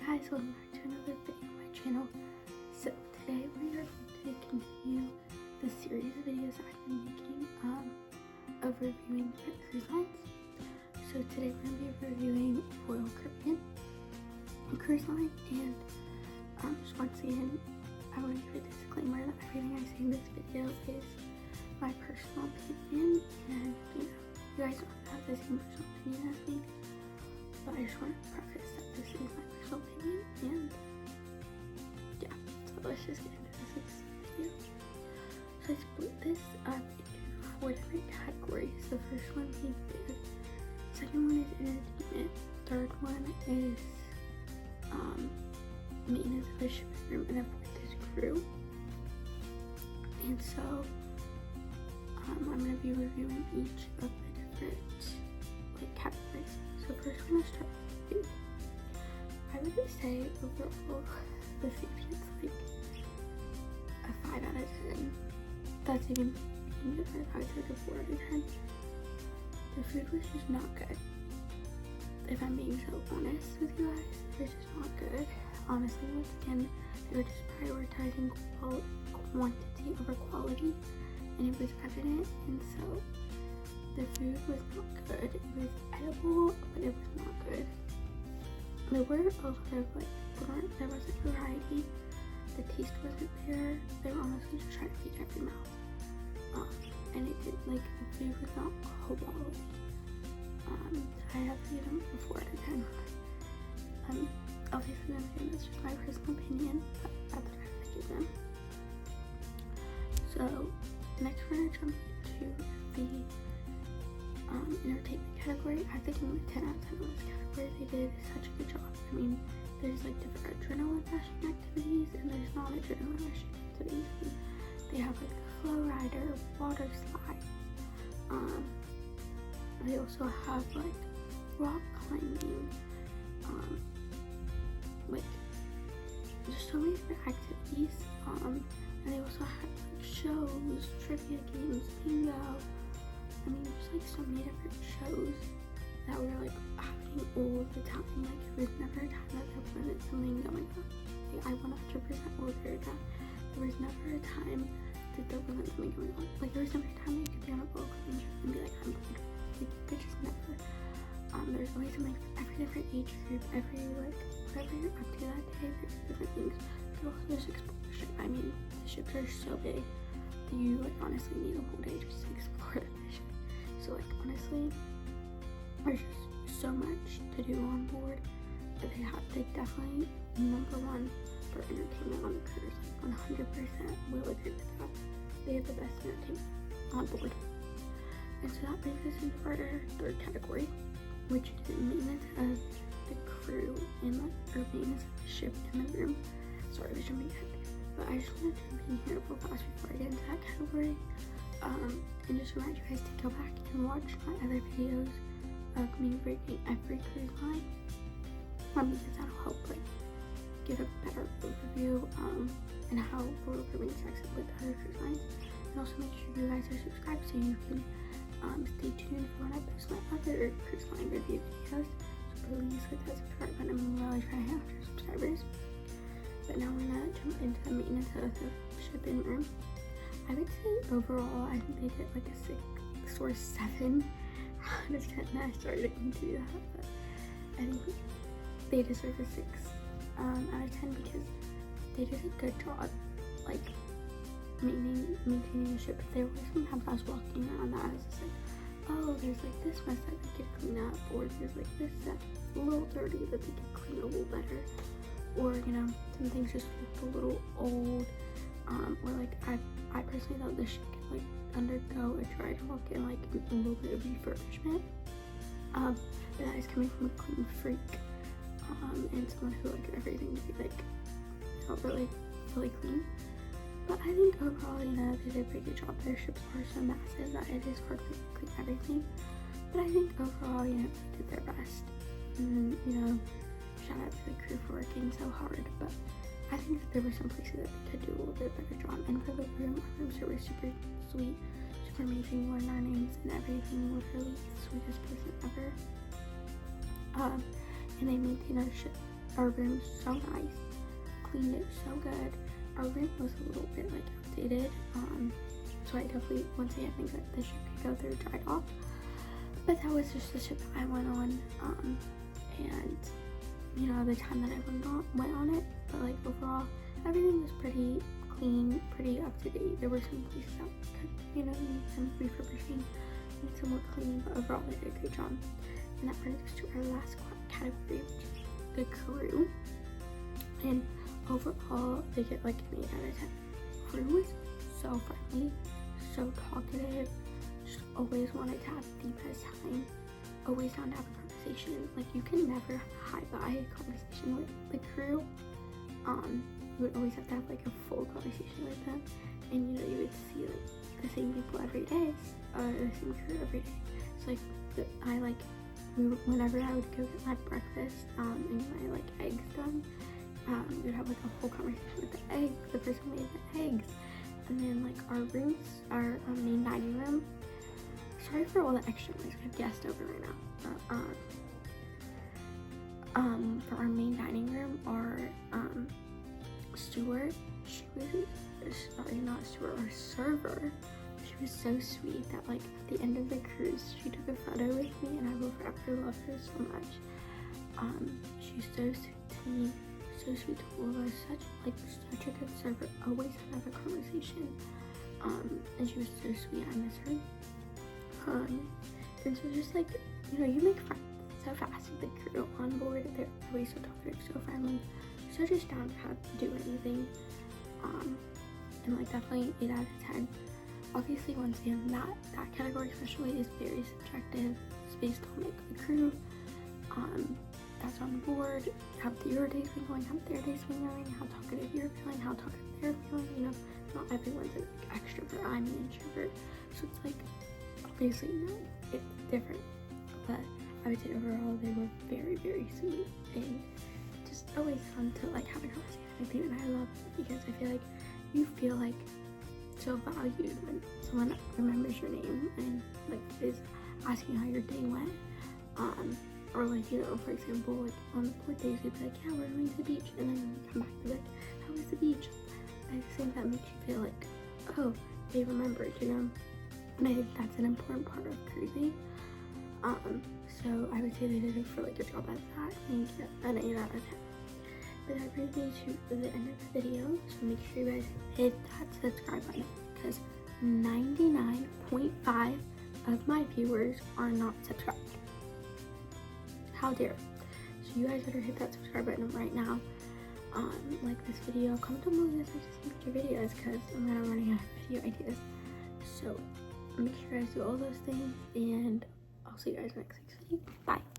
guys, welcome back to another video on my channel. So today we are going to continue the series of videos I've been making of reviewing different cruise lines. So today we're going to be reviewing Royal Caribbean Cruise Line, and just once again I want to give a disclaimer that everything I say in this video is my personal opinion, and you guys don't have the same personal opinion as me, but I just want to preface that this is my personal opinion, and yeah, so let's just get into this video. So I split this up into 4 different categories. The first one being food, second one is entertainment, third one is maintenance of the ship room, and then fourth is crew. And so I'm going to be reviewing each of the different categories. So first we're going to start with food. I would say overall the food gets a 5 out of 10. That's even being good. I would say a 4 out of 10. The food was just not good. If I'm being so honest with you guys, it was just not good. Honestly, once again, they were just prioritizing quantity over quality, and it was evident. And so the food was not good. It was edible, but it was not good. There were a lot of there wasn't variety. The taste wasn't there. They were honestly just trying to feed every mouth. And it did, the food was not quality. I have to give them a 4 out of 10. Obviously, that's just my personal opinion, but that's what I have to give them. So next we're gonna jump into the entertainment category. I think I'm a 10 out of 10 on this category. They did such a good job. I mean, there's different adrenaline rushing activities, and there's non-adrenaline rushing activities. They have the flow rider, water slides. They also have rock climbing. Just so many different activities. And they also had shows, trivia games, bingo. I mean, there's so many different shows that were happening all the time. There was never a time that there wasn't something going on. I 100% will agree with that. There was never a time that there wasn't something going on. There was never a time that you could be on a roller coaster and be I'm bored. You could just never. There's always something for every different age group, every whatever you're up to that day. There's different things. You can also just explore the ship. I mean, the ships are so big that you honestly need a whole day just to explore the ship. So honestly, there's just so much to do on board that they definitely #1 for entertainment on the cruise. 100% will agree with that. They have the best entertainment on board. And so that brings us into our third category, which is maintenance of the crew and maintenance of the ship and the room. Sorry, I was jumping ahead, but I just want to jump in here real fast before I get into that category. And just remind you guys to go back and watch my other videos of me rating every cruise line, because that'll help give a better overview and how Royal Caribbean stacks up with other cruise lines. And also make sure you guys are subscribed so you can stay tuned for when I post my other cruise line review videos. So please hit that subscribe button. I'm really trying to hit 100 subscribers. But now we're gonna jump into the maintenance of the ship and room. I would say overall, I think they did a 6 or 7 out of 10. I started to do that, but I think they deserve a 6 out of 10 because they did a good job, maintaining the ship. There were sometimes I was walking around that I was just oh, there's this mess that they could clean up, or there's this that's a little dirty that they could clean a little better, or some things just looked a little old, or I personally thought the ship could undergo a dry dock and a little bit of refurbishment. But that is coming from a clean freak, and someone who likes everything to be really clean. But I think overall, they did a pretty good job. Their ships are so massive that it is hard to clean everything. But I think overall, they did their best. And shout out to the crew for working so hard. But I think that there were some places that they could do a little bit better job. And for the room, our rooms were super sweet, super amazing. Learned our names and everything. Literally the sweetest person ever. And they maintain our ship our room so nice, cleaned it so good. Our room was a little bit like outdated, so I definitely, once again, think that the ship could go through dry dock. But that was just the ship that I went on, and you know, the time that I went on it. But like overall, everything was pretty clean, pretty up to date. There were some places that could, you know, need some refurbishing, need some more cleaning, but overall they did a great job. And that brings us to our last category, which is the crew. And overall, they get like an 8 out of 10. Crew was so friendly, so talkative, just always wanted to have the best time, always down to have a conversation. Like, you can never hide by a conversation with the crew. You would always have to have like a full conversation with them, and you know, you would see like the same people every day, the same crew every day. So like whenever I would go get my breakfast and my like eggs done, we would have like a whole conversation with the person who made the eggs. And then like our rooms, our main dining room. Sorry for all the extra noise, we have guests over right now. For our main dining room, our steward, our server, she was so sweet that like at the end of the cruise, she took a photo with me, and I will forever love her so much. She's so sweet to me, so sweet to all of us, such a good server, always have a conversation, and she was so sweet. I miss her. And so just like, you know, you make friends so fast with the crew on board. They're always so talkative, so friendly, so just down to do anything. And like definitely 8 out of 10. Obviously, once again, that category especially is very subjective. It's based on like the crew that's on board, how your day's been going, how their day's been going, how talkative you're feeling, how talkative they're feeling. You know, not everyone's an extrovert. I'm an introvert, so it's like obviously, you know, it's different. But I would say overall they were very, very sweet, and just always fun to like have a conversation. I think that I love it because I feel like you feel like so valued when someone remembers your name and like is asking how your day went. Or like, you know, for example, like on the port days, you'd be like, yeah, we're going to the beach, and then when you come back, you'd be like, how was the beach? I think that makes you feel like, oh, they remembered, you know. And I think that's an important part of cruising. So I would say they did a really good job at that. And get an 8 out of 10. But that brings me to the end of the video. So make sure you guys hit that subscribe button, because 99.5 of my viewers are not subscribed. How dare. So you guys better hit that subscribe button right now. Like this video, comment down below if you future videos, because I'm gonna running out of video ideas. So make sure you guys do all those things, and I'll see you guys next week's video. Bye.